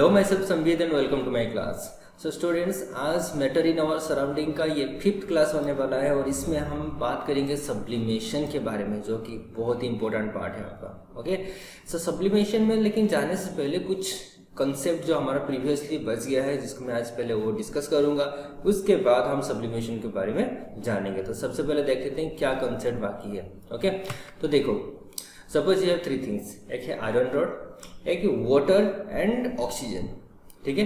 Hello my self Sambit and welcome to my class. So students, आज matter in our surrounding का ये 5th class होने वाला है और इसमें हम बात करेंगे सब्लिमेशन के बारे में, जो कि बहुत ही इंपॉर्टेंट पार्ट है आपका। ओके, सो सब्लिमेशन में लेकिन जाने से पहले कुछ कंसेप्ट जो हमारा प्रीवियसली बच गया है, जिसको मैं आज पहले वो डिस्कस करूंगा, उसके बाद हम सब्लिमेशन के बारे में जानेंगे। तो सबसे पहले देख लेते हैं क्या कंसेप्ट बाकी है। ओके, तो देखो, सपोज ये 3 थिंग्स, एक है आयरन रॉड, एक वाटर एंड ऑक्सीजन। ठीक है,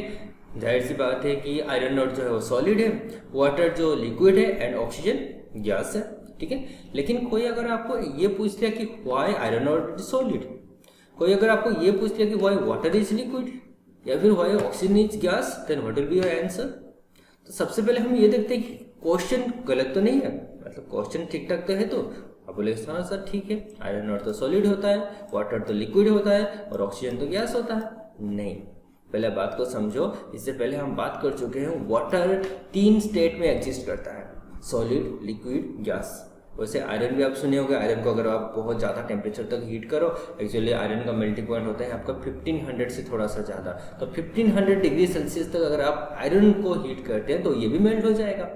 जाहिर सी बात है कि आयरन रॉड जो है वो सॉलिड है, वाटर जो लिक्विड है एंड ऑक्सीजन गैस है। ठीक है, लेकिन कोई अगर आपको ये पूछ लिया कि why iron rod is solid, कोई अगर आपको ये पूछ लिया कि व्हाई वाटर इज लिक्विड या फिर why oxygen is gas, then what will be your answer. तो सबसे पहले हम ये देखते हैं कि क्वेश्चन गलत तो नहीं है, मतलब क्वेश्चन ठीक ठाक तो है। तो आप बोले हाँ सर ठीक है, आयरन रॉड तो सॉलिड होता है, वाटर तो लिक्विड होता है और ऑक्सीजन तो गैस होता है। नहीं, पहले बात को समझो। इससे पहले हम बात कर चुके हैं, वाटर 3 स्टेट में एग्जिस्ट करता है, सॉलिड, लिक्विड, गैस। वैसे आयरन भी आप सुने होंगे, आयरन को अगर आप बहुत ज़्यादा टेम्परेचर तक हीट करो, एक्चुअली आयरन का मेल्टिंग पॉइंट होता है आपका 1500 से थोड़ा सा ज़्यादा, तो 1500 डिग्री सेल्सियस तक अगर आप आयरन को हीट करते हैं तो ये भी मेल्ट हो जाएगा।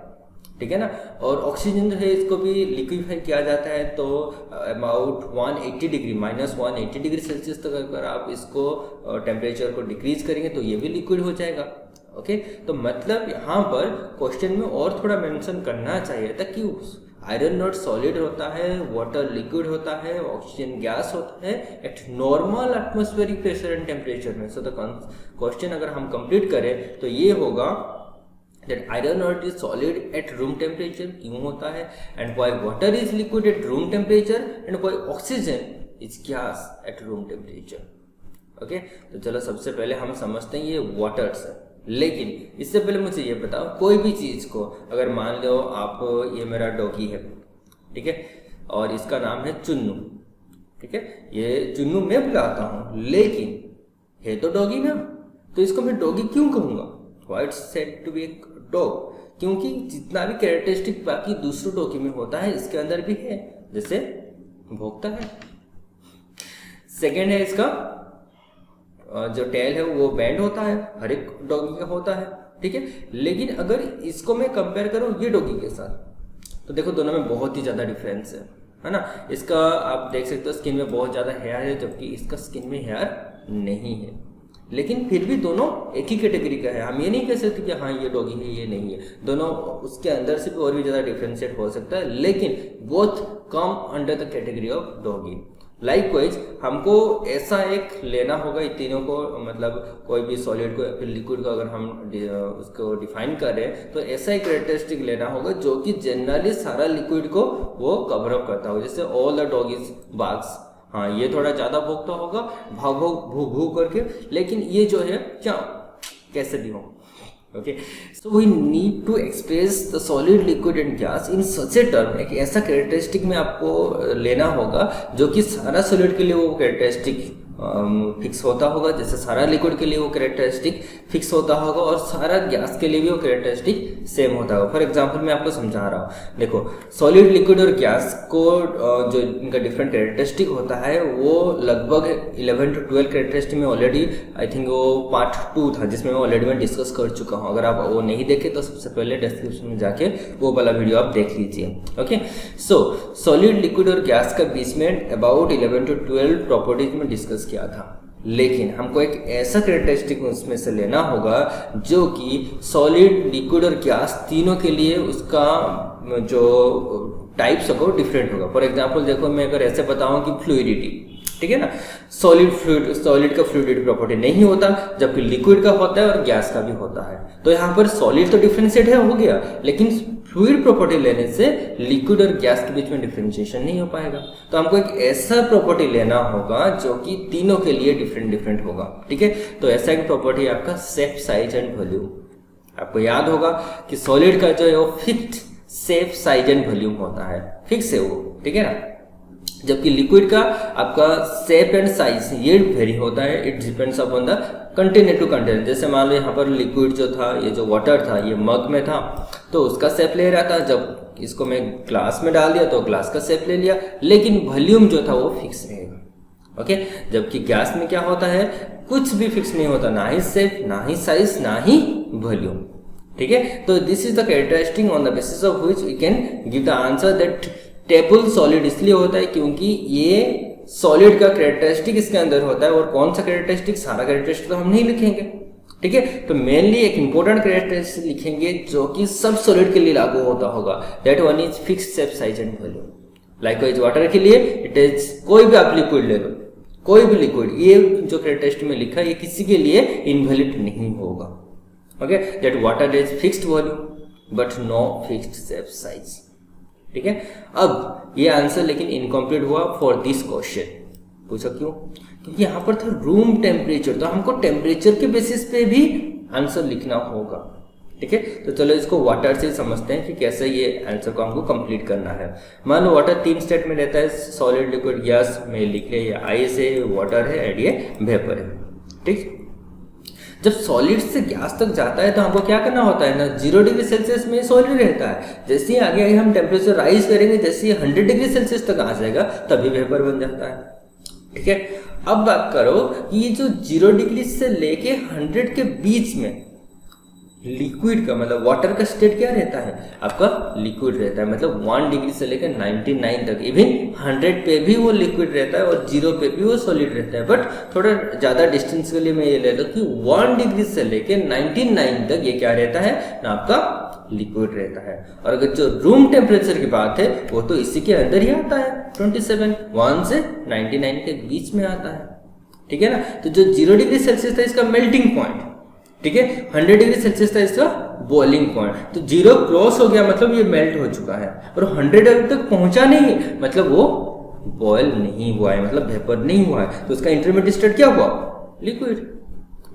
ठीक है ना। और ऑक्सीजन जो है इसको भी लिक्विफाई किया जाता है, तो अबाउट 180 डिग्री -180 डिग्री सेल्सियस तक अगर आप इसको टेम्परेचर को डिक्रीज करेंगे तो ये भी लिक्विड हो जाएगा। ओके, तो मतलब यहाँ पर क्वेश्चन में और थोड़ा मेंशन करना चाहिए था कि आयरन रॉड सॉलिड होता है, वाटर लिक्विड होता है, ऑक्सीजन गैस होता है at normal atmospheric pressure and temperature में। सो द क्वेश्चन अगर हम कंप्लीट करें तो ये होगा that iron rod is solid at room temperature, क्यों होता है, and why water is liquid at room temperature and why oxygen is gas at room temperature। Okay, तो चलो सबसे पहले हम समझते हैं ये वाटर से। लेकिन इससे पहले मुझे ये बताओ, कोई भी चीज को अगर मान लो आप, ये मेरा डॉगी है, ठीक है, और इसका नाम है चुन्नू। ठीक है, ये चुन्नू मैं बुलाता हूँ, लेकिन है तो डॉगी ना, तो इसको मैं डॉगी क्यों कहूंगा? Why it's said to be a dog? क्योंकि जितना भी कैरेक्टरिस्टिक बाकी दूसरों डॉगी में होता है इसके अंदर भी है, जैसे भौंकता है। सेकेंड है, इसका जो टेल है वो बैंड होता है, हर एक डॉगी का होता है। ठीक है, लेकिन अगर इसको मैं कंपेयर करूं ये डॉगी के साथ, तो देखो दोनों में बहुत ही ज्यादा डिफरेंस है ना। इसका आप देख सकते हो स्किन में बहुत ज्यादा हेयर है, जबकि इसका स्किन में हेयर नहीं है, लेकिन फिर भी दोनों एक ही कैटेगरी का है। हम ये नहीं कह सकते कि हाँ ये डॉगी है ये नहीं है, दोनों उसके अंदर से भी और भी ज़्यादा डिफ्रेंशिएट हो सकता है, लेकिन both come under the category of doggy. Likewise हमको ऐसा एक लेना होगा इन तीनों को, मतलब कोई भी सॉलिड को या फिर लिक्विड को अगर हम उसको डिफाइन करें तो ऐसा एक कैरेक्टरिस्टिक लेना होगा जो कि जनरली सारा लिक्विड को वो कवर अप करता हो। जैसे ऑल द डॉगीज बार्क्स, हाँ ये थोड़ा ज्यादा भौंकता होगा, भाव भू भू करके, लेकिन ये जो है क्या कैसे भी हो। Okay, so we need to express the solid, liquid and gas in such a term. एक ऐसा कैरेक्टरिस्टिक में आपको लेना होगा जो कि सारा सॉलिड के लिए वो कैरेक्टरिस्टिक फिक्स होता होगा, जैसे सारा लिक्विड के लिए वो कैरेक्टरिस्टिक फिक्स होता होगा और सारा गैस के लिए भी वो कैरेक्टरिस्टिक सेम होता होगा। फॉर एग्जांपल मैं आपको समझा रहा हूँ, देखो सॉलिड, लिक्विड और गैस को जो इनका डिफरेंट कैरेक्टरिस्टिक होता है वो लगभग 11 to 12 कैरेक्टरिस्टिक में ऑलरेडी आई थिंक वो पार्ट 2 था, जिसमें मैं ऑलरेडी मैं डिस्कस कर चुका हूँ। अगर आप वो नहीं देखे तो सबसे पहले डिस्क्रिप्शन में जाके वो वाला वीडियो आप देख लीजिए। ओके, सो सॉलिड, लिक्विड और गैस का बीच में अबाउट 11 to 12 प्रॉपर्टीज में डिस्कस किया था, लेकिन हमको एक ऐसा कैरेक्टरिस्टिक उसमें से लेना होगा जो कि सॉलिड, लिक्विड और गैस तीनों के लिए उसका जो टाइप्स होगा डिफरेंट होगा। फॉर एग्जांपल देखो, मैं अगर ऐसे बताऊं कि फ्लूइडिटी, ठीक है ना, सॉलिड का फ्लूइडिटी प्रॉपर्टी नहीं होता, जबकि लिक्विड का होता है और गैस का भी होता है। तो यहाँ पर सॉलिड तो डिफरेंशिएट है हो गया, लेकिन फ्लूइड प्रॉपर्टी लेने से लिक्विड और गैस के बीच में डिफरेंशिएशन नहीं हो पाएगा। तो हमको एक ऐसा प्रॉपर्टी लेना होगा जो कि तीनों के लिए डिफरेंट होगा। ठीक है, तो ऐसा एक प्रॉपर्टी आपका शेप, साइज एंड वॉल्यूम। आपको याद होगा कि सॉलिड का जो है वो fixed shape, size and volume होता है, फिक्स है वो, ठीक है ना, जबकि लिक्विड का आपका शेप एंड साइज ये वेरी होता है, it depends upon the container to container. जैसे मान लो यहाँ पर लिक्विड जो था, ये जो वाटर था ये मग में था तो उसका शेप ले रहा था, जब इसको मैं ग्लास में डाल दिया तो ग्लास का शेप ले लिया, लेकिन वॉल्यूम जो था वो फिक्स रहेगा। ओके, जबकि गैस में क्या होता है, कुछ भी फिक्स नहीं होता, ना ही शेप, ना ही साइज, ना ही वॉल्यूम। ठीक है, तो this is the characteristic on the basis of which we can give the answer that table solid इसलिए होता है क्योंकि ये सॉलिड का कैरेक्टरिस्टिक इसके अंदर होता है। और कौन सा कैरेक्टरिस्टिक, सारा कैरेक्टरिस्टिक तो हम नहीं लिखेंगे। ठीक है, तो मेनली एक इंपॉर्टेंट कैरेक्टरिस्टिक लिखेंगे जो कि सब सॉलिड के लिए लागू होता होगा। That one is fixed shape, size and volume. Likewise water के लिए इट इज, कोई भी आप लिक्विड ले लो, कोई भी लिक्विड, ये जो कैरेक्टरिस्टिक में लिखा है ये किसी के लिए इनवैलिड नहीं होगा। Okay, that water is fixed volume but no fixed shape, size. ठीक है, अब ये आंसर लेकिन इनकम्प्लीट हुआ फॉर दिस क्वेश्चन। पूछा क्यों? क्योंकि यहाँ पर था रूम टेम्परेचर, तो हमको टेम्परेचर के बेसिस पे भी आंसर लिखना होगा। ठीक है, तो चलो इसको वाटर से समझते हैं कि कैसे ये आंसर को हमको कंप्लीट करना है। मान लो वाटर 3 स्टेट में रहता है, सॉलिड, लिक्विड, गैस में लिखे, ये आइस है, वाटर है एंड ये वेपर है। ठीक, जब सॉलिड से गैस तक जाता है तो हमको क्या करना होता है ना, 0 डिग्री सेल्सियस में सॉलिड रहता है। जैसे ही आगे हम टेम्परेचर राइज करेंगे, जैसे ही 100 डिग्री सेल्सियस तक आ जाएगा तभी वेपर बन जाता है। ठीक है, अब बात करो कि ये जो 0 डिग्री से लेके 100 के बीच में लिक्विड का मतलब वाटर का स्टेट क्या रहता है, आपका लिक्विड रहता है। मतलब 1 डिग्री से लेकर 99 तक, इवन 100 पे भी वो लिक्विड रहता है और 0 पे भी वो सॉलिड रहता है। बट थोड़ा ज़्यादा डिस्टेंस के लिए मैं ये ले लूँ कि 1 डिग्री से लेकर 99 तक ये क्या रहता है ना, आपका लिक्विड रहता है। और अगर जो रूम टेम्परेचर की बात है वो तो इसी के अंदर ही आता है, 27, 1 से 99 के बीच में आता है। ठीक है ना, तो जो 0 डिग्री सेल्सियस था इसका मेल्टिंग पॉइंट, ठीक है, 100 डिग्री सेल्सियस था इसका बॉइलिंग पॉइंट। तो 0 क्रॉस हो गया मतलब ये मेल्ट हो चुका है, और 100 अभी तक पहुंचा नहीं मतलब वो बॉयल नहीं हुआ है, मतलब वेपर नहीं हुआ है। तो उसका इंटरमीडिएट स्टेट क्या हुआ, लिक्विड।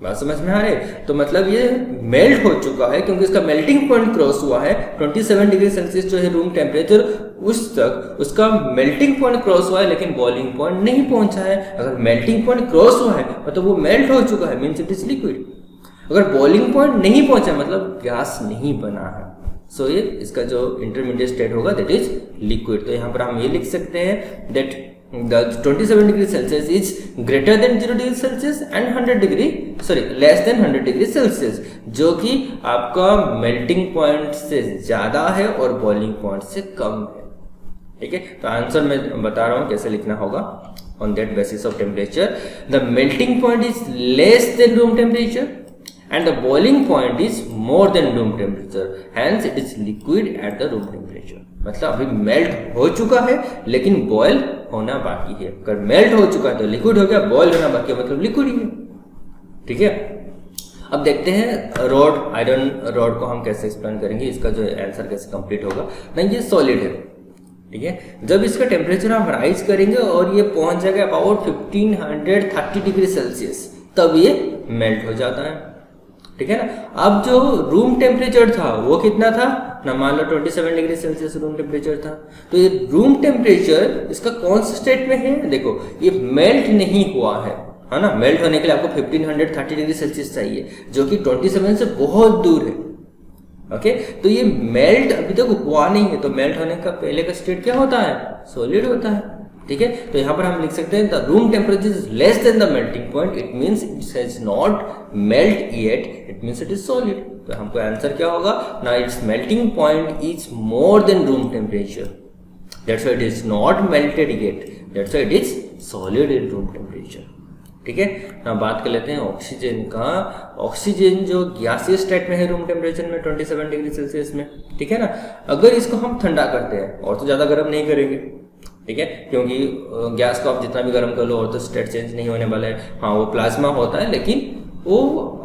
बात समझ में आ रही है? तो मतलब ये मेल्ट हो चुका है क्योंकि इसका मेल्टिंग पॉइंट क्रॉस हुआ है। 27 डिग्री सेल्सियस जो है रूम टेम्परेचर, उस तक उसका मेल्टिंग पॉइंट क्रॉस हुआ है लेकिन बॉइलिंग पॉइंट नहीं पहुंचा है। अगर मेल्टिंग पॉइंट क्रॉस हुआ है मतलब वो मेल्ट हो चुका है, मीन्स इट इज लिक्विड। अगर बॉइलिंग पॉइंट नहीं पहुंचा मतलब गैस नहीं बना है। सो ये इसका जो इंटरमीडिएट स्टेट होगा दैट इज लिक्विड। तो यहाँ पर हम ये लिख सकते हैं that the 27 degree Celsius is greater than 0 degree Celsius and less than 100 degree Celsius, जो कि आपका मेल्टिंग पॉइंट से ज्यादा है और बॉइलिंग पॉइंट से कम है। ठीक है, तो आंसर मैं बता रहा हूं कैसे लिखना होगा। On that basis of temperature the melting point is less than room temperature and the boiling point is more than room temperature, hence it is liquid at the room temperature। मतलब अभी melt हो चुका है लेकिन boil होना बाकी है। अगर मेल्ट हो चुका है तो लिक्विड हो गया, बॉयल होना बाकी है मतलब लिक्विड ही है। ठीक है, अब देखते हैं रॉड, आयरन रॉड को हम कैसे एक्सप्लेन करेंगे, इसका जो आंसर कैसे कंप्लीट होगा। नहीं, ये सॉलिड है। ठीक है, जब इसका टेम्परेचर हम राइज करेंगे और ये पहुंच जाएगा अबाउट 1530 डिग्री सेल्सियस, तब ये मेल्ट हो जाता है। ठीक है ना, अब जो रूम टेम्परेचर था वो कितना था ना, मान लो 27 डिग्री सेल्सियस रूम टेम्परेचर था। तो ये रूम टेम्परेचर इसका कौन से स्टेट में है, देखो ये मेल्ट नहीं हुआ है ना। मेल्ट होने के लिए आपको 1530 डिग्री सेल्सियस चाहिए जो कि 27 से बहुत दूर है। ओके, तो ये मेल्ट अभी तक हुआ नहीं है, तो मेल्ट होने का पहले का स्टेट क्या होता है, सॉलिड होता है। ठीक है, तो यहाँ पर हम लिख सकते हैं the room temperature is less than the melting point, it means it has not melt yet, it means it is solid. तो हमको आंसर क्या होगा ना, it's melting point is more than room temperature, that's why it is not melted yet, that's why it is solid in room temperature. ठीक है, now बात कर लेते हैं ऑक्सीजन का। ऑक्सीजन जो गैसियस स्टेट में है रूम टेम्परेचर में 27 डिग्री सेल्सियस में। ठीक है ना, अगर इसको हम ठंडा करते हैं और तो ज़्यादा गर्म नहीं करेंगे, ठीक है, क्योंकि गैस को आप जितना भी गर्म कर लो और तो स्टेट चेंज नहीं होने वाला है। हाँ, वो प्लाज्मा होता है लेकिन वो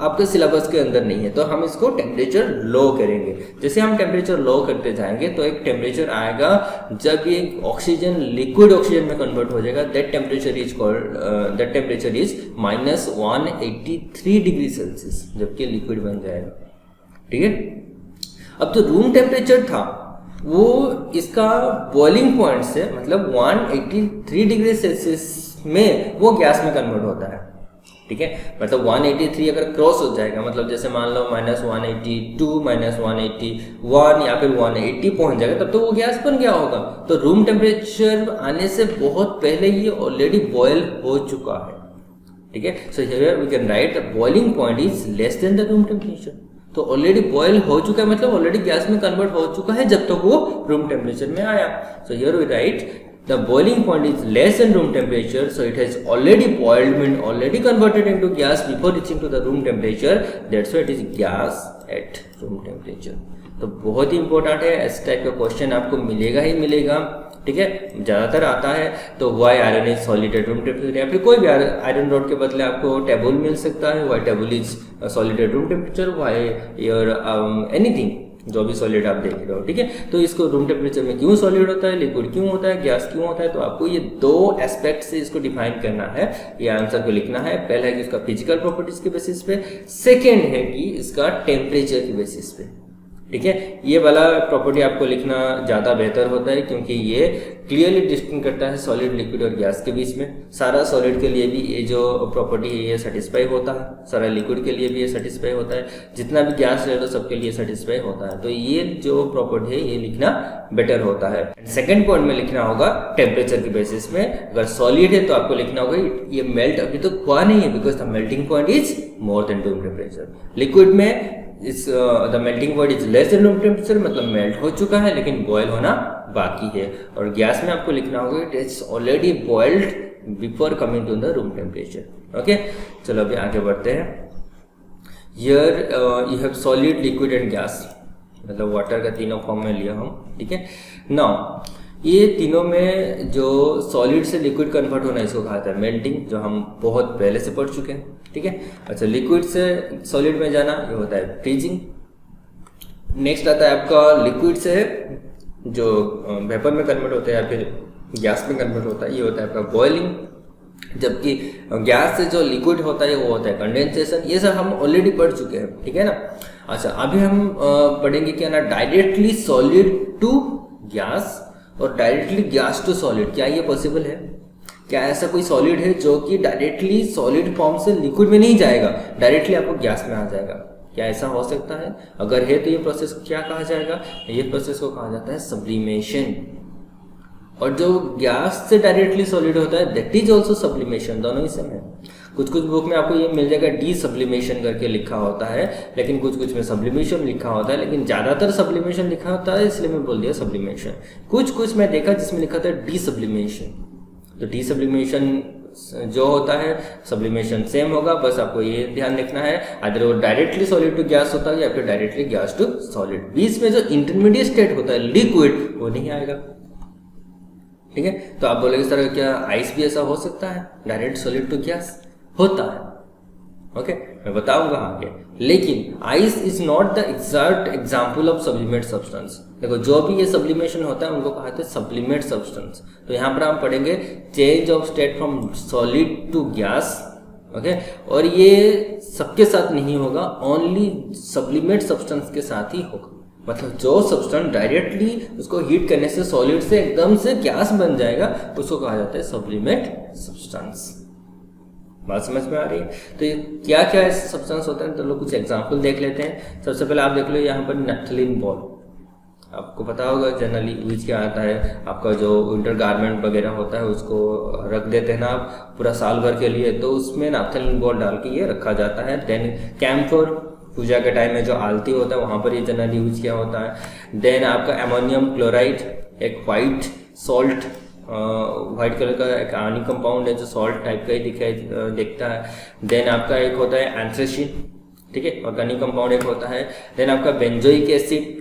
आपके सिलेबस के अंदर नहीं है, तो हम इसको टेम्परेचर लो करेंगे। जैसे हम टेम्परेचर लो करते जाएंगे तो एक टेम्परेचर आएगा जब ये ऑक्सीजन लिक्विड ऑक्सीजन में कन्वर्ट हो जाएगा, that temperature is -183 degree Celsius, जबकि लिक्विड बन जाएगा। ठीक है, अब जो रूम टेम्परेचर था वो इसका बॉइलिंग पॉइंट से मतलब 183 डिग्री सेल्सियस में वो गैस में कन्वर्ट होता है। ठीक है। मतलब 183 अगर क्रॉस हो जाएगा, मतलब जैसे मान लो -182 -181 या फिर 180 पहुंच जाएगा, तब तो वो गैस बन गया होगा। तो रूम टेम्परेचर आने से बहुत पहले ये ऑलरेडी बॉयल हो चुका है, ठीक है। So here we can write the boiling point is less than the room temperature. तो ऑलरेडी बॉयल हो चुका है, मतलब ऑलरेडी गैस में कन्वर्ट हो चुका है जब तक वो रूम टेम्परेचर में आया। So here we write the boiling point is less than room temperature, so it has already boiled, means already converted into gas before reaching to the room temperature, that's why it is gas at room temperature। तो बहुत ही important है, इस type का question आपको मिलेगा ही मिलेगा, ठीक है, ज़्यादातर आता है। तो why iron is solid at room temperature, या फिर कोई भी आयरन रॉड के बदले आपको टेबल मिल सकता है, why table is solid at room temperature, why your anything, जो भी सॉलिड आप देख रहे हो, ठीक है। तो इसको रूम टेम्परेचर में क्यों सॉलिड होता है, लिक्विड क्यों होता है, गैस क्यों होता है, तो आपको ये दो एस्पेक्ट से इसको डिफाइन करना है, ये आंसर को लिखना है। पहला है कि इसका फिजिकल प्रॉपर्टीज के बेसिस पे, सेकेंड है कि इसका टेम्परेचर के बेसिस पे, ठीक है। ये वाला प्रॉपर्टी आपको लिखना ज़्यादा बेहतर होता है, क्योंकि ये क्लियरली डिस्टिंग करता है सॉलिड, लिक्विड और गैस के बीच में। सारा सॉलिड के लिए भी ये जो प्रॉपर्टी है ये सेटिस्फाई होता है, सारा लिक्विड के लिए भी ये सेटिस्फाई होता है, जितना भी गैस ले लो सबके लिए सेटिस्फाई होता है। तो ये जो प्रॉपर्टी है ये लिखना बेटर होता है। सेकेंड पॉइंट में लिखना होगा टेम्परेचर के बेसिस में। अगर सॉलिड है तो आपको लिखना होगा ये मेल्ट अभी तो हुआ नहीं है, because the melting point is more than room temperature. Liquid में the melting point is less than room temperature, मतलब मेल्ट हो चुका है लेकिन बॉयल होना बाकी है। और गैस में आपको लिखना होगा it is already boiled before coming to the room temperature. Okay, चलो अभी आगे बढ़ते हैं। Here you have solid, liquid and gas, मतलब वाटर का तीनों फॉर्म में लिया हम, ठीक है। नाउ ये तीनों में जो सॉलिड से लिक्विड कन्वर्ट होना इसको कहा जाता है मेल्टिंग, जो हम बहुत पहले से पढ़ चुके हैं, ठीक है। अच्छा, लिक्विड से सॉलिड में जाना ये होता है फ्रीजिंग। नेक्स्ट आता है आपका लिक्विड से जो वेपर में कन्वर्ट होता है या फिर गैस में कन्वर्ट होता है, ये होता है आपका बॉइलिंग। जबकि गैस से जो लिक्विड होता है वो होता है कंडेंसेशन। ये सब हम ऑलरेडी पढ़ चुके हैं, ठीक है ना। अच्छा, अभी हम पढ़ेंगे क्या ना, डायरेक्टली सॉलिड टू गैस और डायरेक्टली गैस टू सॉलिड। क्या ये पॉसिबल है? क्या ऐसा कोई सॉलिड है जो कि डायरेक्टली सॉलिड फॉर्म से लिक्विड में नहीं जाएगा, डायरेक्टली आपको गैस में आ जाएगा? क्या ऐसा हो सकता है? अगर है तो ये प्रोसेस को क्या कहा जाएगा? ये प्रोसेस को कहा जाता है सब्लिमेशन। और जो गैस से डायरेक्टली सॉलिड होता है दैट इज ऑल्सो सब्लिमेशन, दोनों ही सेम है। कुछ कुछ बुक में आपको ये मिल जाएगा डी सब्लिमेशन करके लिखा होता है, लेकिन कुछ कुछ में सब्लिमेशन लिखा होता है, लेकिन ज़्यादातर सब्लिमेशन लिखा होता है इसलिए मैं बोल दिया सब्लिमेशन। कुछ कुछ मैं देखा जिसमें लिखा था डी सब्लिमेशन। तो डी सब्लिमेशन जो होता है सब्लिमेशन सेम होगा, बस आपको ये ध्यान रखना है अगर वो डायरेक्टली सॉलिड टू गैस होता है या फिर डायरेक्टली गैस टू सॉलिड। बीच में जो इंटरमीडिएट स्टेट होता है लिक्विड वो नहीं आएगा, ठीक है। तो आप बोलेंगे सर क्या आइस भी ऐसा हो सकता है, डायरेक्ट सॉलिड टू गैस? होता है, ओके, मैं बताऊंगा आगे। लेकिन ice is not the exact example of sublimate substance. देखो जो भी ये सब्लिमेशन होता है उनको कहते हैं सब्लिमेट सब्सटेंस। तो यहाँ पर हम पढ़ेंगे change of state from solid to gas, okay. और ये सबके साथ नहीं होगा, ओनली सब्लिमेट सब्सटेंस के साथ ही होगा। मतलब जो सब्सटेंस डायरेक्टली उसको हीट करने से सॉलिड से एकदम से गैस बन जाएगा उसको कहा जाता है सब्लिमेट सब्सटेंस। बात समझ में आ रही है? तो ये क्या क्या ऐसे सब्सटेंस होते हैं, तो लोग कुछ एग्जांपल देख लेते हैं। सबसे पहले आप देख लो यहाँ पर नैफ्थलीन बॉल। आपको पता होगा जनरली यूज क्या आता है, आपका जो विंटर गारमेंट वगैरह होता है उसको रख देते हैं ना आप पूरा साल भर के लिए, तो उसमें नैफ्थलीन बॉल डाल के ये रखा जाता है। देन कैम्फोर, पूजा के टाइम में जो आलती होता है वहाँ पर ये जनरली यूज किया होता है। देन आपका एमोनियम क्लोराइड, एक वाइट सॉल्ट, वाइट कलर का एक आयनिक कंपाउंड है जो सॉल्ट टाइप का ही दिखता है। देन आपका एक होता है एंथ्रेसिन, ठीक है, ऑर्गेनिक कंपाउंड एक होता है। देन आपका बेंजोइक एसिड,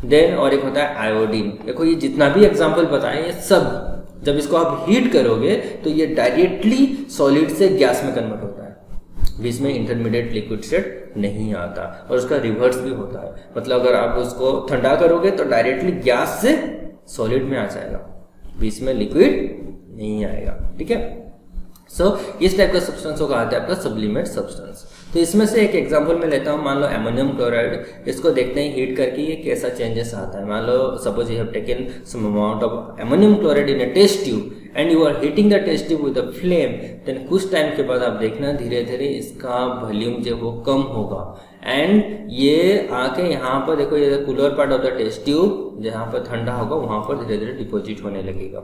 देन और एक होता है आयोडीन। देखो ये जितना भी एग्जांपल बताएं ये सब जब इसको आप हीट करोगे तो ये डायरेक्टली सॉलिड से गैस में कन्वर्ट होता है, बीच में इंटरमीडिएट लिक्विड स्टेट नहीं आता। और उसका रिवर्स भी होता है, मतलब अगर आप उसको ठंडा करोगे तो डायरेक्टली गैस से सॉलिड में आ जाएगा, बीच में लिक्विड नहीं आएगा, ठीक है। सो इस टाइप का सब्सटेंस को कहा जाता है आपका सब्लिमेट सब्सटेंस। तो इसमें से एक एग्जांपल मैं लेता हूँ, मान लो एमोनियम क्लोराइड, इसको देखते हैं हीट करके ये कैसा चेंजेस आता है। मान लो suppose you have taken some amount of ammonium chloride in a test tube and you are heating the test tube with the flame, then कुछ टाइम के बाद आप देखना धीरे धीरे इसका वॉल्यूम जो वो कम होगा एंड ये आके यहाँ पर देखो, ये cooler part of the test tube जहाँ पर ठंडा होगा वहाँ पर धीरे धीरे डिपोजिट होने लगेगा।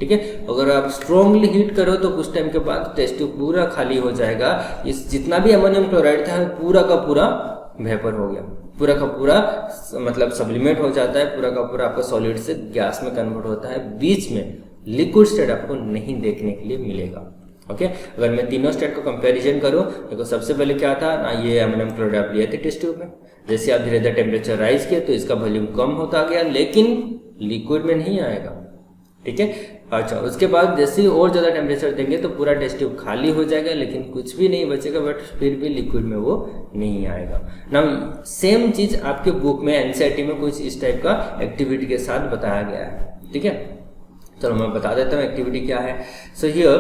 ठीक है, अगर आप स्ट्रॉन्गली हीट करो तो कुछ टाइम के बाद टेस्ट ट्यूब पूरा खाली हो जाएगा, इस जितना भी अमोनियम क्लोराइड था पूरा का पूरा वेपर हो गया, पूरा का पूरा मतलब सब्लिमेट हो जाता है, पूरा का पूरा आपका सॉलिड से गैस में कन्वर्ट होता है, बीच में लिक्विड स्टेट आपको नहीं देखने के लिए मिलेगा। ओके, अगर मैं तीनों स्टेट को कंपैरिजन करूं, देखो सबसे पहले क्या था ना, ये अमोनियम क्लोराइड आप लिए थे टेस्ट ट्यूब में, जैसे आप धीरे धीरे टेम्परेचर राइज किया तो इसका वॉल्यूम कम होता गया, लेकिन लिक्विड में नहीं आएगा। ठीक है, अच्छा उसके बाद जैसे ही और ज़्यादा टेम्परेचर देंगे तो पूरा टेस्ट ट्यूब खाली हो जाएगा, लेकिन कुछ भी नहीं बचेगा, बट फिर भी लिक्विड में वो नहीं आएगा ना। सेम चीज़ आपके बुक में एनसीईआरटी में कुछ इस टाइप का एक्टिविटी के साथ बताया गया है। ठीक है, चलो मैं बता देता हूँ एक्टिविटी क्या है। So here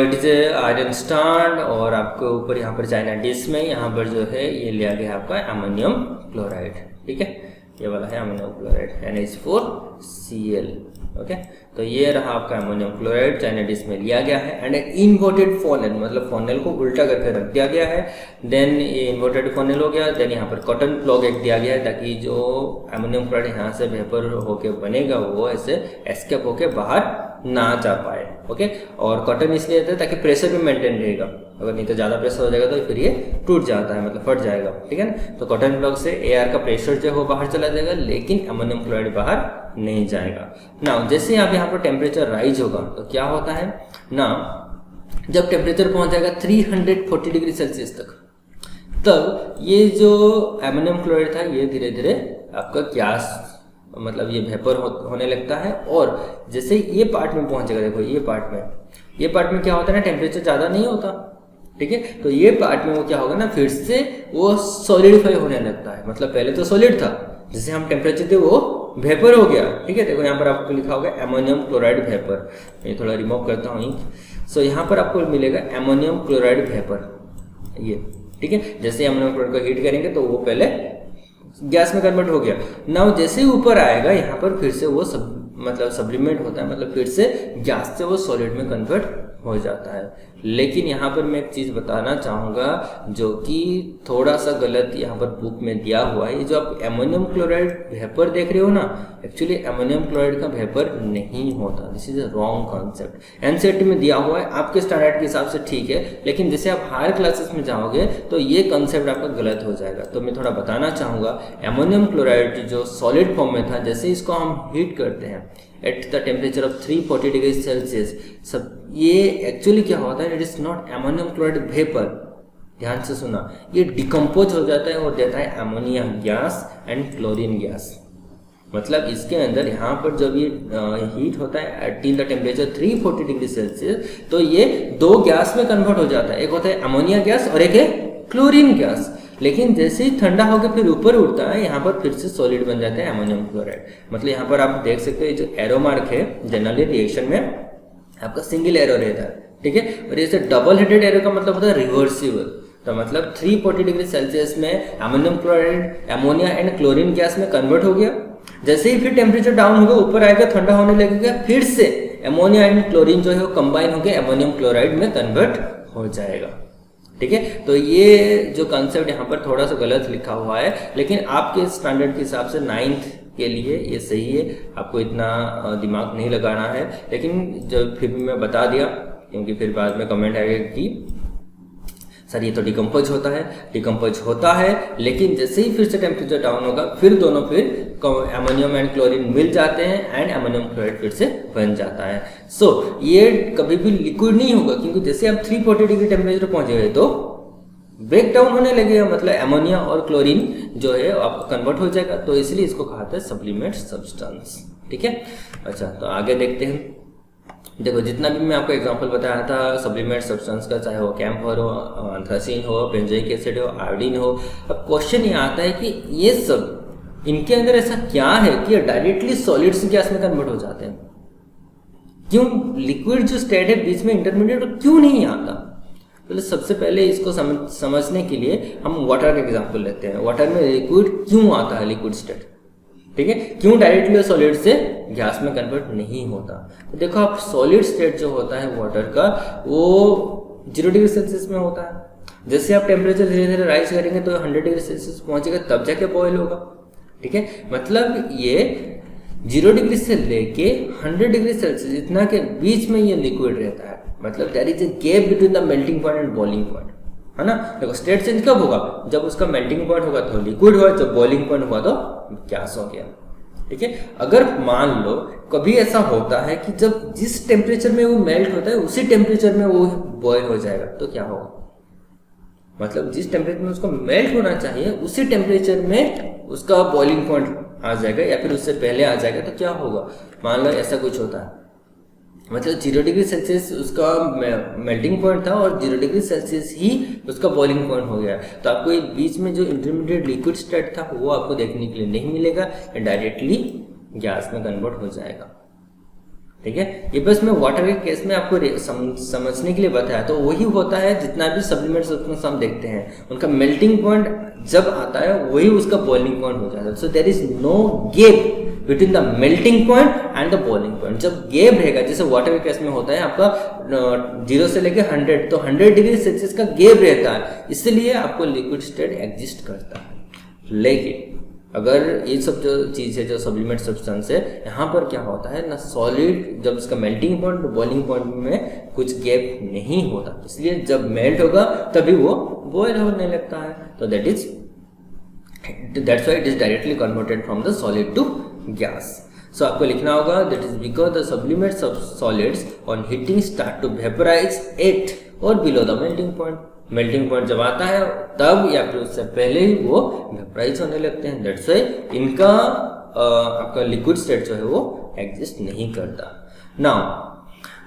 it is a iron stand और आपके ऊपर यहाँ पर चाइना डिश में यहाँ पर जो है ये लिया गया आपका अमोनियम क्लोराइड। ठीक है, ये वाला है अमोनियम क्लोराइड NH4Cl। ओके, तो ये रहा आपका अमोनियम क्लोराइड चाइना डिश में लिया गया है एंड इन्वर्टेड फॉनेल, मतलब फॉनेल को उल्टा करके रख दिया गया है। देन ये इन्वर्टेड फॉनेल हो गया, देन यहाँ पर कॉटन प्लग एक दिया गया है ताकि जो अमोनियम क्लोराइड यहाँ से वेपर होके बनेगा वो ऐसे एस्केप होके बाहर ना जा पाए। ओके, और कॉटन इसलिए देते हैं ताकि प्रेशर भी मेंटेन रहेगा, अगर नहीं तो ज़्यादा प्रेशर हो जाएगा तो फिर ये टूट जाता है, मतलब फट जाएगा। ठीक है ना, तो कॉटन प्लग से एयर का प्रेशर जो है वो बाहर चला जाएगा, लेकिन अमोनियम क्लोराइड बाहर नहीं जाएगा ना। जैसे आप यहाँ पर टेम्परेचर राइज होगा तो क्या होता है ना, जब टेम्परेचर पहुंच जाएगा 340 डिग्री सेल्सियस तक, तब ये जो अमोनियम क्लोराइड था ये धीरे धीरे आपका गैस मतलब ये वेपर होने लगता है, और जैसे ये पार्ट में पहुंचेगा, देखो ये पार्ट में क्या होता है ना, टेम्परेचर ज़्यादा नहीं होता। ठीक है, तो ये पार्ट में वो क्या होगा ना, फिर से वो सॉलिडिफाई होने लगता है, मतलब पहले तो सॉलिड था, जैसे हम टेम्परेचर थे वो वेपर हो गया। ठीक है, देखो यहाँ पर आपको लिखा होगा अमोनियम क्लोराइड वेपर, मैं थोड़ा रिमूव करता हूँ। सो यहाँ पर आपको मिलेगा अमोनियम क्लोराइड वेपर ये। ठीक है, जैसे अमोनियम क्लोराइड को हीट करेंगे तो वो पहले गैस में कन्वर्ट हो गया, नाउ जैसे ही ऊपर आएगा यहाँ पर फिर से वो मतलब सब्लिमेट होता है, मतलब फिर से गैस से वो सॉलिड में कन्वर्ट हो जाता है। लेकिन यहाँ पर मैं एक चीज़ बताना चाहूँगा जो कि थोड़ा सा गलत यहाँ पर बुक में दिया हुआ है। ये जो आप अमोनियम क्लोराइड वेपर देख रहे हो ना, एक्चुअली अमोनियम क्लोराइड का वेपर नहीं होता, this is a wrong concept. NCERT में दिया हुआ है, आपके स्टैंडर्ड के हिसाब से ठीक है, लेकिन जैसे आप हायर क्लासेस में जाओगे तो ये कॉन्सेप्ट आपका गलत हो जाएगा। तो मैं थोड़ा बताना चाहूँगा, अमोनियम क्लोराइड जो सॉलिड फॉर्म में था, जैसे इसको हम हीट करते हैं at the temperature of 340 degree Celsius, सब ये एक्चुअली क्या होता है, it is not ammonium chloride vapour, ध्यान से सुना, ये डिकम्पोज हो जाता है और देता है ammonia gas and chlorine gas. मतलब इसके अंदर यहाँ पर जब ये हीट होता है till the temperature 340 degree Celsius, तो ये दो गैस में कन्वर्ट हो जाता है, एक होता है अमोनिया गैस और एक है क्लोरीन गैस। लेकिन जैसे ही ठंडा होकर फिर ऊपर उठता है, यहाँ पर फिर से सॉलिड बन जाता है अमोनियम क्लोराइड। मतलब यहाँ पर आप देख सकते हो जो एरो मार्क है, जनरली रिएक्शन में आपका सिंगल एरो रहता है। ठीक है, और ये डबल हेडेड एरो का मतलब होता है रिवर्सिबल। तो मतलब 340 डिग्री सेल्सियस में ammonium chloride ammonia and chlorine gas में कन्वर्ट हो गया, जैसे ही फिर टेम्परेचर डाउन होगा, ऊपर आएगा, ठंडा होने लगेगा, फिर से अमोनिया एंड क्लोरीन जो है वो कंबाइन होकर अमोनियम क्लोराइड में कन्वर्ट हो जाएगा। ठीक है, तो ये जो कंसेप्ट यहाँ पर थोड़ा सा गलत लिखा हुआ है, लेकिन आपके स्टैंडर्ड के हिसाब से 9th के लिए ये सही है, आपको इतना दिमाग नहीं लगाना है। लेकिन जब फिर भी मैं बता दिया, क्योंकि फिर बाद में कमेंट आएगा कि सर ये तो डिकम्पोज होता है, लेकिन जैसे ही फिर से टेम्परेचर डाउन होगा, फिर दोनों फिर अमोनियम एंड क्लोरीन मिल जाते हैं एंड अमोनियम क्लोराइड फिर से बन जाता है। सो ये कभी भी लिक्विड नहीं होगा, क्योंकि जैसे आप 340 डिग्री टेम्परेचर पहुंचेंगे तो ब्रेक डाउन होने लगेगा, मतलब अमोनिया और क्लोरीन जो है आपका कन्वर्ट हो जाएगा, तो इसलिए इसको कहा था सब्लिमेट सब्सटेंस। ठीक है, अच्छा तो आगे देखते हैं। देखो जितना भी मैं आपको एग्जांपल बताया था सब्लिमेट सब्सटेंस का, चाहे वो कैम्फर हो, एंथ्रासीन हो, बेंजोइक एसिड हो, आयोडीन हो, अब क्वेश्चन ये आता है कि ये सब इनके अंदर ऐसा क्या है कि डायरेक्टली सॉलिड से गैस में कन्वर्ट हो जाते हैं? क्यों लिक्विड जो स्टेट है बीच में इंटरमीडिएट क्यों नहीं आता? तो सबसे पहले इसको समझने के लिए हम वाटर का एग्जांपल लेते हैं। वाटर में लिक्विड क्यों आता है, लिक्विड स्टेट ठीक है, क्यों डायरेक्टली सॉलिड से गैस में कन्वर्ट नहीं होता? तो देखो आप, सॉलिड स्टेट जो होता है वाटर का वो 0 डिग्री सेल्सियस में होता है। जैसे आप टेम्परेचर धीरे धीरे राइज करेंगे तो 100 डिग्री सेल्सियस पहुंचेगा, तब जाके बॉयल होगा। ठीक है, मतलब ये 0 डिग्री से लेके 100 डिग्री सेल्सियस इतना के बीच में ये लिक्विड रहता है। मतलब there is a gap between the melting point and boiling point, है ना। देखो स्टेट चेंज कब होगा? जब उसका मेल्टिंग पॉइंट होगा तो लिक्विड हुआ, जब बॉइलिंग पॉइंट हुआ तो गैस हो गया। ठीक है, अगर मान लो कभी ऐसा होता है कि जब जिस टेम्परेचर में वो मेल्ट होता है उसी टेम्परेचर में वो बॉयल हो जाएगा, तो क्या होगा? मतलब जिस टेम्परेचर में उसको मेल्ट होना चाहिए उसी टेम्परेचर में उसका बॉइलिंग पॉइंट आ जाएगा या फिर उससे पहले आ जाएगा, तो क्या होगा? मान लो ऐसा कुछ होता है, मतलब 0 डिग्री सेल्सियस उसका मेल्टिंग पॉइंट था और 0 डिग्री सेल्सियस ही उसका बॉइलिंग पॉइंट हो गया, तो आपको बीच में जो इंटरमीडिएट लिक्विड स्टेट था वो आपको देखने के लिए नहीं मिलेगा, डायरेक्टली गैस में कन्वर्ट हो जाएगा। ठीक है, ये बस मैं वाटर के केस में आपको समझने के लिए बताया। तो वही होता है, जितना भी सप्लीमेंट सब्सटेंस हम देखते हैं उनका मेल्टिंग पॉइंट जब आता है वही उसका बॉइलिंग पॉइंट हो जाता है। So there is no gap between the melting point and the boiling point. जब गैप रहेगा, जैसे वाटर के केस में होता है आपका 0 से लेके 100, तो 100 डिग्री सेल्सियस का गैप रहता है, इसलिए आपको लिक्विड स्टेट एग्जिस्ट करता है। लेकिन अगर ये सब जो चीज़ है, जो सब्लिमेंट सब्सटेंस है, यहाँ पर क्या होता है ना, सॉलिड जब उसका मेल्टिंग पॉइंट बॉइलिंग पॉइंट में कुछ गैप नहीं होता, इसलिए जब मेल्ट होगा तभी वो बॉयल होने लगता है। तो that's why it is directly converted from the solid to gas. So आपको लिखना होगा that is because the sublimate solids on heating start to vaporise at और below the melting point. Melting point जब आता है तब या फिर उससे पहले ही वो वेपराइज होने लगते हैं। दैट्स व्हाई इनका आपका लिक्विड स्टेट जो है वो एग्जिस्ट नहीं करता। नाउ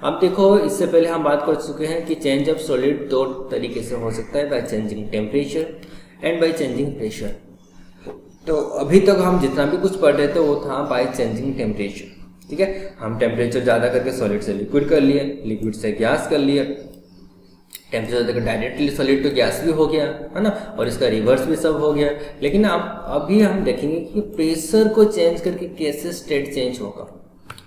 अब देखो, इससे पहले हम बात कर चुके हैं कि चेंज ऑफ सॉलिड 2 तरीके से हो सकता है, by changing temperature and by changing pressure. तो अभी तक हम जितना भी कुछ पढ़ रहे थे वो था बाय चेंजिंग टेम्परेचर। ठीक है, हम टेम्परेचर ज़्यादा करके सॉलिड से लिक्विड कर लिए, लिक्विड से गैस कर लिए, टेम्परेचर देखो डायरेक्टली सॉलिड टू गैस भी हो गया, है ना, और इसका रिवर्स भी सब हो गया। लेकिन अब अभी हम देखेंगे कि प्रेशर को चेंज करके कैसे स्टेट चेंज होगा।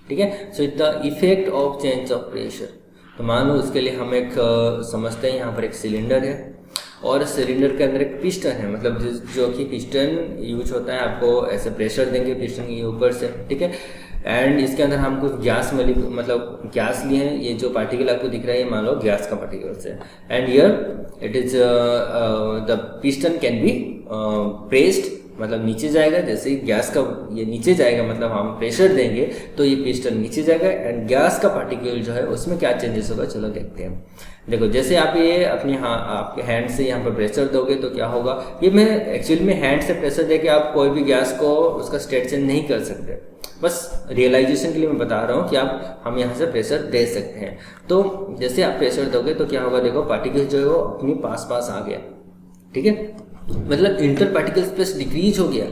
ठीक है, so the effect of change of pressure. तो मान लो उसके लिए हम एक समझते हैं, यहाँ पर एक सिलेंडर है और सिलेंडर के अंदर एक पिस्टन है, मतलब जो कि पिस्टन यूज होता है, आपको ऐसे प्रेशर देंगे पिस्टन के ऊपर से। ठीक है, एंड इसके अंदर हम कुछ गैस मतलब गैस लिए हैं। ये जो पार्टिकल आपको दिख रहा है ये मान लो गैस का पार्टिकल्स है, and here it is the piston can be pressed, मतलब नीचे जाएगा। जैसे ही गैस का ये नीचे जाएगा, मतलब हम प्रेशर देंगे तो ये पिस्टन नीचे जाएगा, एंड गैस का पार्टिकल जो है उसमें क्या चेंजेस होगा, चलो देखते हैं। देखो जैसे आप ये अपनी आपके हैंड से यहाँ पर प्रेशर दोगे तो क्या होगा, ये मैं एक्चुअली में हैंड से प्रेशर देके आप कोई भी गैस को उसका स्टेट चेंज नहीं कर सकते, बस रियलाइजेशन के लिए मैं बता रहा हूँ कि हम यहाँ से प्रेशर दे सकते हैं। तो जैसे आप प्रेशर दोगे तो क्या होगा, देखो पार्टिकल जो है वो अपनी पास आ गया। ठीक है, मतलब इंटर पार्टिकल स्पेस डिक्रीज हो गया।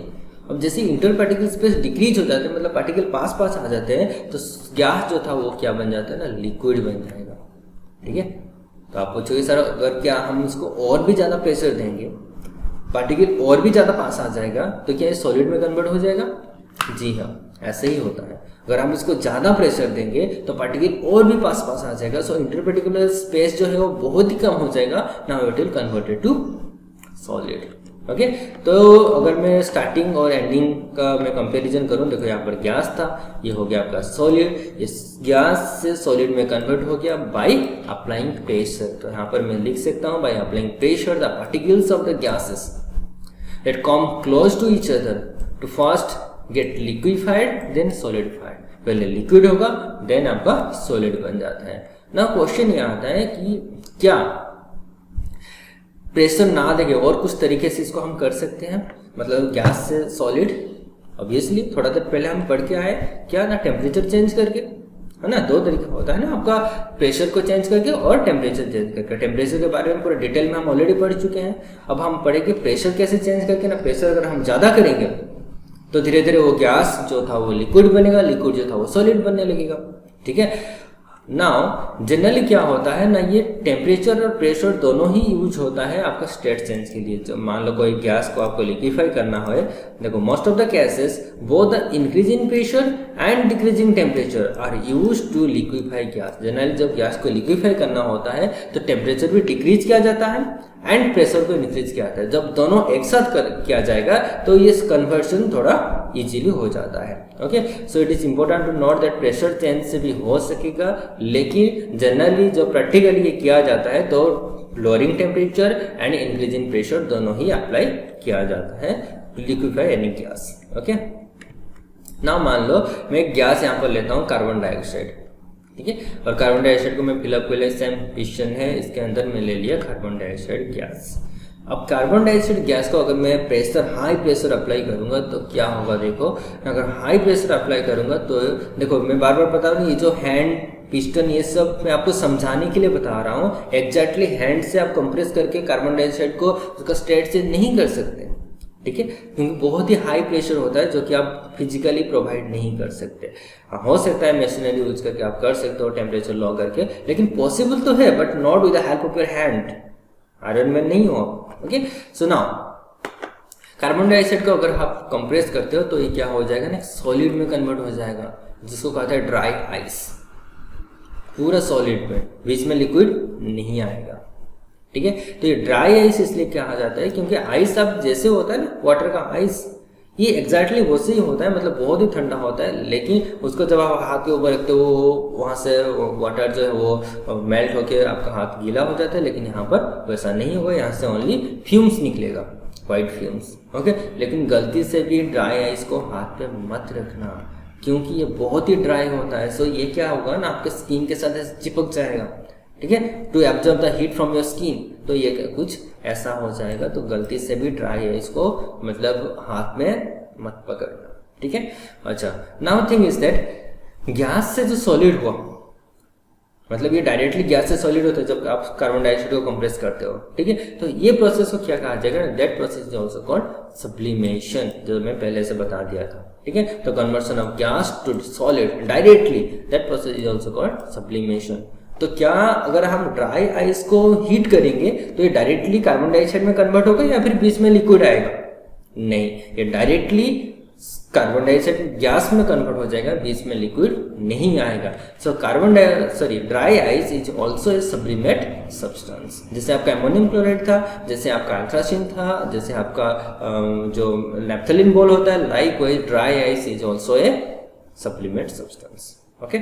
अब जैसे इंटर पार्टिकल स्पेस डिक्रीज हो जाते हैं, मतलब पार्टिकल पास आ जाते हैं, तो गैस जो था वो क्या बन जाता है ना, लिक्विड बन जाएगा। ठीक है, तो आप पूछोगे सर अगर क्या हम इसको और भी ज़्यादा प्रेशर देंगे, पार्टिकल और भी ज़्यादा पास आ जाएगा, तो क्या ये सॉलिड में कन्वर्ट हो जाएगा? जी हाँ, ऐसे ही होता है। अगर हम इसको ज़्यादा प्रेशर देंगे तो पार्टिकल और भी पास आ जाएगा, सो इंटरपार्टिकुलर स्पेस जो है वो बहुत ही कम हो जाएगा। Now it will converted to solid. Okay, तो अगर मैं स्टार्टिंग और एंडिंग का मैं कंपैरिजन करूं, देखो यहाँ पर गैस था, ये हो गया आपका सॉलिड, ये गैस से सॉलिड में कन्वर्ट हो गया बाय अप्लाइंग प्रेशर। तो यहाँ पर मैं लिख सकता हूँ by applying pressure the particles of the gases that come close to each other to first get liquefied then solidified. पहले लिक्विड होगा देन आपका सॉलिड बन जाता है ना। क्वेश्चन ये आता है कि क्या प्रेशर ना देंगे और कुछ तरीके से इसको हम कर सकते हैं, मतलब गैस से सॉलिड? ऑब्वियसली थोड़ा देर पहले हम पढ़ के आए क्या ना, टेम्परेचर चेंज करके, है ना। 2 तरीका होता है ना आपका, प्रेशर को चेंज करके और टेम्परेचर चेंज करके। टेम्परेचर के बारे में पूरा डिटेल में हम ऑलरेडी पढ़ चुके हैं। अब हम पढ़ेंगे प्रेशर कैसे चेंज करके ना। प्रेशर अगर हम ज़्यादा करेंगे तो धीरे धीरे वो गैस जो था वो लिक्विड बनेगा, लिक्विड जो था वो सॉलिड बनने लगेगा। ठीक है, नाउ जनरली क्या होता है ना, ये टेम्परेचर और प्रेशर दोनों ही यूज होता है आपका स्टेट चेंज के लिए। जब मान लो कोई गैस को आपको लिक्विफाई करना हो, देखो most of the cases both the increase in pressure and decreasing temperature are use to liquefy gas. Generally जब गैस को लिक्विफाई करना होता है तो टेम्परेचर भी डिक्रीज किया जाता है एंड प्रेशर को इंक्रीज किया जाता है। जब दोनों एक साथ किया जाएगा तो ये कन्वर्शन थोड़ा इजीली हो जाता है। Okay, so it is important to note that pressure change से भी हो सकेगा, लेकिन जनरली जो प्रैक्टिकली ये किया जाता है तो lowering temperature and increasing pressure दोनों ही अप्लाई किया जाता है liquefy any gas. Okay, now मान लो मैं एक गैस यहाँ पर लेता हूँ कार्बन डाइऑक्साइड, ठीक है, और कार्बन डाइऑक्साइड को मैं फिलअप कर लिया, सेम पिस्टन है, इसके अंदर मैं ले लिया कार्बन डाइऑक्साइड गैस। अब कार्बन डाइऑक्साइड गैस को अगर मैं प्रेशर हाई प्रेशर अप्लाई करूंगा तो क्या होगा, देखो अगर हाई प्रेशर अप्लाई करूंगा तो देखो मैं बार बार बता रहा हूँ, ये जो हैंड पिस्टन ये सब मैं आपको समझाने के लिए बता रहा हूँ। एग्जैक्टली हैंड से आप कंप्रेस करके कार्बन डाइऑक्साइड को उसका स्टेट चेंज नहीं कर सकते, ठीक है, क्योंकि बहुत ही हाई प्रेशर होता है जो कि आप फिजिकली प्रोवाइड नहीं कर सकते। हो सकता है मशीनरी यूज करके आप कर सकते हो टेम्परेचर लो करके, लेकिन पॉसिबल तो है but not with the help of your hand. Iron man नहीं हो। Okay, so now carbon dioxide को अगर आप कंप्रेस करते हो तो ये क्या हो जाएगा ना, सॉलिड में कन्वर्ट हो जाएगा, जिसको कहते हैं ड्राई आइस। पूरा सॉलिड में, बीच में लिक्विड नहीं आएगा, ठीक है। तो ये ड्राई आइस इसलिए कहा जाता है क्योंकि आइस अब जैसे होता है ना वाटर का आइस, ये एग्जैक्टली वैसे ही होता है, मतलब बहुत ही ठंडा होता है, लेकिन उसको जब आप हाथ के ऊपर रखते हो वहाँ से वाटर जो है वो मेल्ट होकर आपका हाथ गीला हो जाता है, लेकिन यहाँ पर वैसा नहीं होगा, यहाँ से ओनली फ्यूम्स निकलेगा, वाइट फ्यूम्स। ओके, लेकिन गलती से भी ड्राई आइस को हाथ पे मत रखना क्योंकि ये बहुत ही ड्राई होता है। सो ये क्या होगा ना, आपके स्किन के साथ चिपक जाएगा, ठीक है, to absorb the heat from your skin, तो ये कुछ ऐसा हो जाएगा। तो गलती से भी ड्राई आइस को मतलब हाथ में मत पकड़ना, ठीक है। अच्छा, now thing is that gas से जो सॉलिड हुआ, मतलब ये डायरेक्टली गैस से सॉलिड होता है जब आप कार्बन डाइऑक्साइड को कंप्रेस करते हो, ठीक है। तो ये प्रोसेस को क्या कहा जाएगा, that process is also called sublimation, जो मैं पहले से बता दिया था, ठीक है। तो conversion of gas to solid directly, that process is also called sublimation. तो क्या अगर हम ड्राई आइस को हीट करेंगे तो ये डायरेक्टली कार्बन डाइऑक्साइड में कन्वर्ट होगा या फिर बीच में लिक्विड आएगा? नहीं, ये डायरेक्टली कार्बन डाइऑक्साइड गैस में कन्वर्ट हो जाएगा, बीच में लिक्विड नहीं आएगा। सो dry ice is also a sublimate substance. जैसे आपका अमोनियम क्लोराइड था, जैसे आपका अल्ट्रासिन था, जैसे आपका जो नैप्थलीन बॉल होता है, like wise dry ice is also a sublimate substance. Okay.